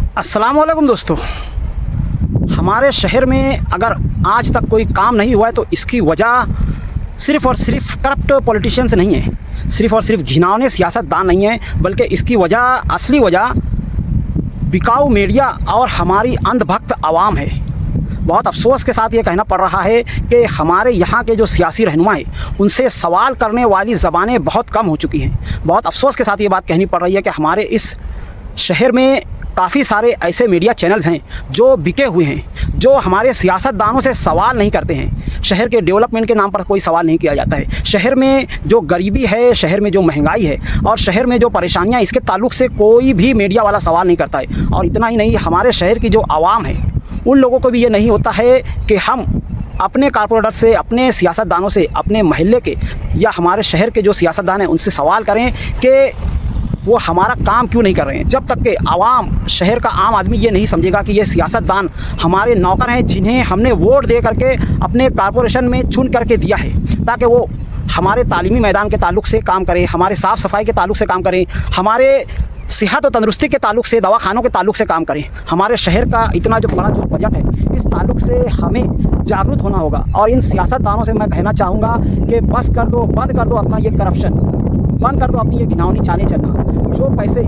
अस्सलाम वालेकुम दोस्तों। हमारे शहर में अगर आज तक कोई काम नहीं हुआ है तो इसकी वजह सिर्फ़ और सिर्फ करप्ट पॉलिटिशियंस नहीं है, सिर्फ़ और सिर्फ घिनौने सियासतदान नहीं है, बल्कि इसकी वजह, असली वजह बिकाऊ मीडिया और हमारी अंधभक्त आवाम है। बहुत अफसोस के साथ ये कहना पड़ रहा है कि हमारे यहाँ के जो सियासी रहनुमा हैं उनसे सवाल करने वाली ज़बानें बहुत कम हो चुकी हैं। बहुत अफसोस के साथ ये बात कहनी पड़ रही है कि हमारे इस शहर में काफ़ी सारे ऐसे मीडिया चैनल्स हैं जो बिके हुए हैं, जो हमारे सियासतदानों से सवाल नहीं करते हैं। शहर के डेवलपमेंट के नाम पर कोई सवाल नहीं किया जाता है। शहर में जो गरीबी है, शहर में जो महंगाई है और शहर में जो परेशानियां, इसके ताल्लुक से कोई भी मीडिया वाला सवाल नहीं करता है। और इतना ही नहीं, हमारे शहर की जो आवाम है उन लोगों को भी ये नहीं होता है कि हम अपने कारपोरेटर से, अपने सियासतदानों से, अपने महल्ले के या हमारे शहर के जो सियासतदान हैं उनसे सवाल करें कि वो हमारा काम क्यों नहीं कर रहे हैं। जब तक कि आवाम, शहर का आम आदमी ये नहीं समझेगा कि ये सियासतदान हमारे नौकर हैं जिन्हें हमने वोट दे करके अपने कारपोरेशन में चुन करके दिया है ताकि वो हमारे तालीमी मैदान के ताल्लुक से काम करें, हमारे साफ़ सफाई के ताल्लुक से काम करें, हमारे सेहत और तंदुरुस्ती के ताल्लुक से, दवाखानों के ताल्लुक से काम करें। हमारे शहर का इतना जो बड़ा जो बजट है, इस ताल्लुक से हमें जागरूक होना होगा। और इन सियासतदानों से मैं कहना चाहूँगा कि बस कर दो, बंद कर दो अपना ये करप्शन, बंद कर दो अपनी ये घिनौनी चालें चलना। जो पैसे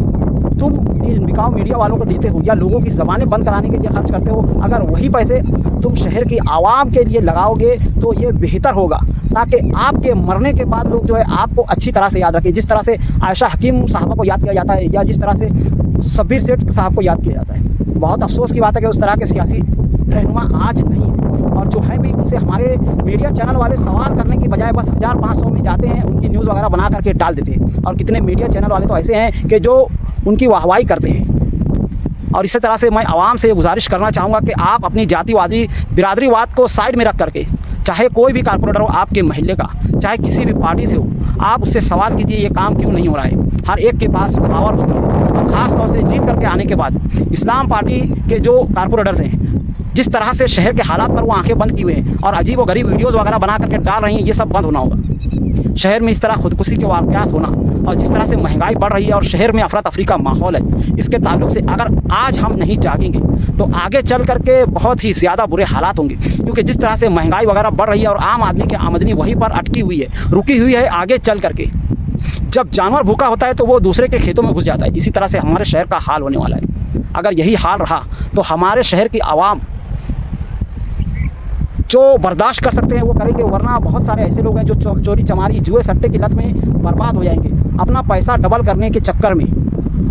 तुम इन बिकाऊ मीडिया वालों को देते हो या लोगों की ज़बानें बंद कराने के लिए खर्च करते हो, अगर वही पैसे तुम शहर की आवाम के लिए लगाओगे तो ये बेहतर होगा, ताकि आपके मरने के बाद लोग जो है आपको अच्छी तरह से याद रखें। जिस तरह से आयशा हकीम साहबा को याद किया जाता है या जिस तरह से शब्बीर सेठ साहब को याद किया जाता है। बहुत अफसोस की बात है कि उस तरह के सियासी रहनुमा आज नहीं है। और जो है भी, उनसे हमारे मीडिया चैनल वाले सवाल करने की बजाय बस 1000-500 में जाते हैं, उनकी न्यूज़ वगैरह बना करके डाल देते हैं। और कितने मीडिया चैनल वाले तो ऐसे हैं कि जो उनकी वाहवाही करते हैं। और इसी तरह से मैं आवाम से गुजारिश करना चाहूँगा कि आप अपनी जातिवादी बिरादरीवाद को साइड में रख करके, चाहे कोई भी कारपोरेटर हो आपके महल्ले का, चाहे किसी भी पार्टी से हो, आप उससे सवाल कीजिए ये काम क्यों नहीं हो रहा है। हर एक के पास पावर होती है और ख़ास तौर से जीत करके आने के बाद इस्लाम पार्टी के जो कारपोरेटर्स हैं, जिस तरह से शहर के हालात पर वो आंखें बंद किए हुए हैं और अजीब व गरीब वीडियोज़ वगैरह बना करके डाल रही हैं, ये सब बंद होना होगा। शहर में इस तरह खुदकुशी के वाक़यात होना और जिस तरह से महंगाई बढ़ रही है और शहर में अफरा तफरी का माहौल है, इसके ताल्लुक से अगर आज हम नहीं जागेंगे तो आगे चल करके बहुत ही ज़्यादा बुरे हालात होंगे। क्योंकि जिस तरह से महंगाई वगैरह बढ़ रही है और आम आदमी की आमदनी वहीं पर अटकी हुई है, रुकी हुई है, आगे चल करके जब जानवर भूखा होता है तो वो दूसरे के खेतों में घुस जाता है। इसी तरह से हमारे शहर का हाल होने वाला है। अगर यही हाल रहा तो हमारे शहर की आवाम जो बर्दाश्त कर सकते हैं वो करेंगे, वरना बहुत सारे ऐसे लोग हैं जो चोरी चमारी, जुए सट्टे की लत में बर्बाद हो जाएंगे। अपना पैसा डबल करने के चक्कर में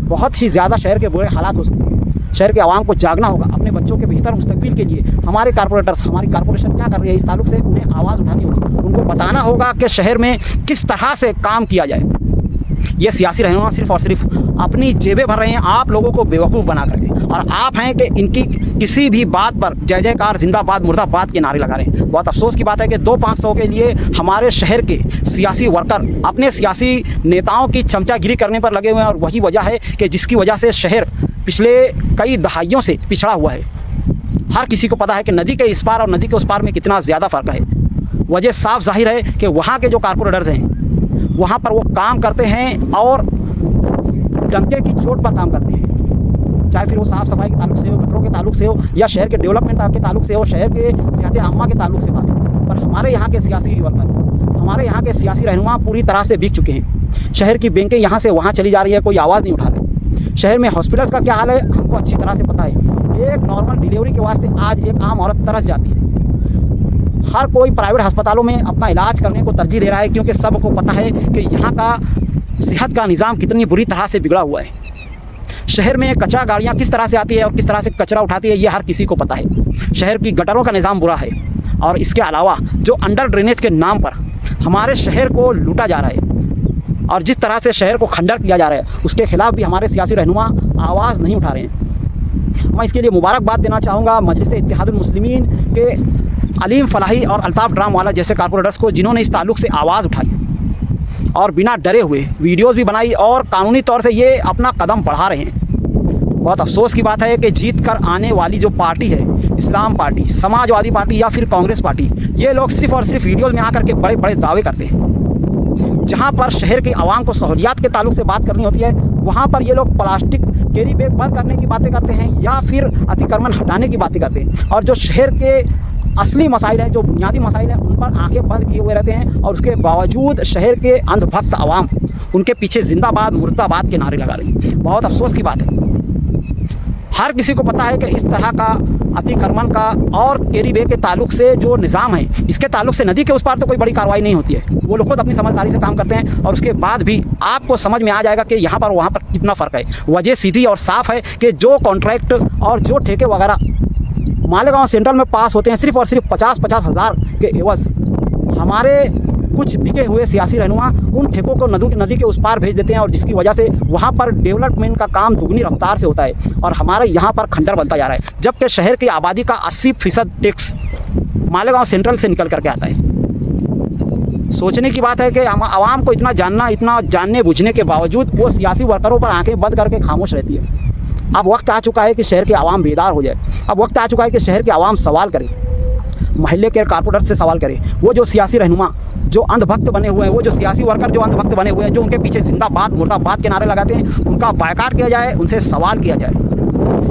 बहुत ही ज़्यादा शहर के बुरे हालात हो सकते हैं। शहर के आवाम को जागना होगा अपने बच्चों के बेहतर मुस्तकबिल के लिए। हमारे कारपोरेटर्स, हमारी कारपोरेशन क्या कर रही है, इस ताल्लुक से उन्हें आवाज़ उठानी होगी। उनको बताना होगा कि शहर में किस तरह से काम किया जाए। ये सियासी रहनुमा सिर्फ और सिर्फ अपनी जेबें भर रहे हैं, आप लोगों को बेवकूफ़ बना करके। और आप हैं कि इनकी किसी भी बात पर जय जयकार, जिंदाबाद, मुर्दाबाद के नारे लगा रहे हैं। बहुत अफसोस की बात है कि 2-500 के लिए हमारे शहर के सियासी वर्कर अपने सियासी नेताओं की चमचागिरी करने पर लगे हुए हैं। और वही वजह है कि जिसकी वजह से शहर पिछले कई दहाइयों से पिछड़ा हुआ है। हर किसी को पता है कि नदी के इस पार और नदी के उस पार में कितना ज़्यादा फ़र्क है। वजह साफ जाहिर है कि वहाँ के जो कारपोरेटर्स हैं वहाँ पर वो काम करते हैं और डंके की चोट पर काम करते हैं। चाहे फिर वो साफ़ सफाई के ताल्लुक से हो, गटरों के ताल्लुक से हो या शहर के डेवलपमेंट के ताल्लुक से हो, शहर के सेहत आम्मा के ताल्लुक से बात है। पर हमारे यहाँ के सियासी वर्कर, हमारे यहाँ के सियासी रहनुमा पूरी तरह से बिक चुके हैं। शहर की बैंकें यहाँ से वहाँ चली जा रही है, कोई आवाज़ नहीं उठा रही। शहर में हॉस्पिटल्स का क्या हाल है हमको अच्छी तरह से पता है। एक नॉर्मल डिलीवरी के वास्ते आज एक आम औरत तरस जाती है। हर कोई प्राइवेट अस्पतालों में अपना इलाज करने को तरजीह दे रहा है, क्योंकि सबको पता है कि यहाँ का सेहत का निज़ाम कितनी बुरी तरह से बिगड़ा हुआ है। शहर में कचरा गाड़ियाँ किस तरह से आती है और किस तरह से कचरा उठाती है, ये हर किसी को पता है। शहर की गटरों का निज़ाम बुरा है और इसके अलावा जो अंडर ड्रेनेज के नाम पर हमारे शहर को लूटा जा रहा है और जिस तरह से शहर को खंडर किया जा रहा है, उसके खिलाफ भी हमारे सियासी रहनुमा आवाज़ नहीं उठा रहे हैं। मैं इसके लिए मुबारकबाद देना चाहूँगा मजलिस इत्तेहादुल मुस्लिमीन के अलीम फलाही और अल्ताफ़ ड्राम वाला जैसे कारपोरेटर्स को, जिन्होंने इस ताल्लुक से आवाज़ उठाई और बिना डरे हुए वीडियोस भी बनाई और कानूनी तौर से ये अपना कदम बढ़ा रहे हैं। बहुत अफसोस की बात है कि जीत कर आने वाली जो पार्टी है, इस्लाम पार्टी, समाजवादी पार्टी या फिर कांग्रेस पार्टी, ये लोग सिर्फ और सिर्फ वीडियोस में आकर के बड़े बड़े दावे करते हैं। जहाँ पर शहर की आवाम को सहूलियात के ताल्लुक से बात करनी होती है, वहाँ पर ये लोग प्लास्टिक कैरी बैग बंद करने की बातें करते हैं या फिर अतिक्रमण हटाने की बातें करते हैं। और जो शहर के असली मसाइल हैं, जो बुनियादी मसाइल हैं, उन पर आंखें बंद किए हुए रहते हैं। और उसके बावजूद शहर के अंधभक्त आवाम उनके पीछे जिंदाबाद मुर्दाबाद के नारे लगा रही है। बहुत अफसोस की बात है। हर किसी को पता है कि इस तरह का अतिक्रमण का और कैरी बैग के ताल्लुक से जो निज़ाम है, इसके ताल्लुक से नदी के उस पार तो कोई बड़ी कार्रवाई नहीं होती है। वो लोग खुद अपनी समझदारी से काम करते हैं और उसके बाद भी आपको समझ में आ जाएगा कि यहाँ पर वहाँ पर कितना फ़र्क है। वजह सीधी और साफ़ है कि जो कॉन्ट्रैक्ट और जो ठेके वगैरह मालेगांव सेंट्रल में पास होते हैं, सिर्फ और सिर्फ 50-50 हज़ार के एवज़ हमारे कुछ बिके हुए सियासी रहनुमा उन ठेकों को नदी के उस पार भेज देते हैं। और जिसकी वजह से वहाँ पर डेवलपमेंट का काम दुगनी रफ्तार से होता है और हमारे यहाँ पर खंडर बनता जा रहा है। जबकि शहर की आबादी का 80% टैक्स मालेगांव सेंट्रल से निकल करके आता है। सोचने की बात है कि आवाम को इतना जानने बूझने के बावजूद वो सियासी वर्करों पर आंखें बंद करके खामोश रहती है। अब वक्त आ चुका है कि शहर के आवाम बेदार हो जाए। अब वक्त आ चुका है कि शहर के आवाम सवाल करे, महल्ले के कारपोरेटर से सवाल करे। वो जो सियासी रहनुमा जो अंधभक्त बने हुए हैं, वो जो सियासी वर्कर जो अंधभक्त बने हुए हैं, जो उनके पीछे जिंदाबाद मुर्दाबाद के नारे लगाते हैं, उनका बायकाट किया जाए, उनसे सवाल किया जाए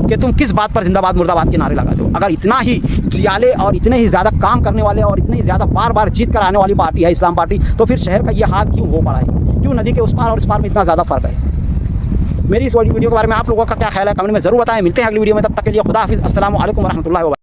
कि तुम किस बात पर जिंदाबाद मुर्दाबाद के नारे लगाते हो। अगर इतना ही जियाले और इतने ही ज़्यादा काम करने वाले और इतने ही ज़्यादा बार बार जीत कर आने वाली पार्टी है इस्लाम पार्टी, तो फिर शहर का ये हाल क्यों हो पड़ा है? क्यों नदी के उस पार और इस पार में इतना ज़्यादा फ़र्क है? मेरी इस वीडियो के बारे में आप लोगों का क्या ख्याल है कमेंट में ज़रूर बताएं। मिलते हैं अगली वीडियो में, तब तक के लिए खुदा हाफिज़। अस्सलामु अलैकुम व रहमतुल्लाहि व बरकातहू।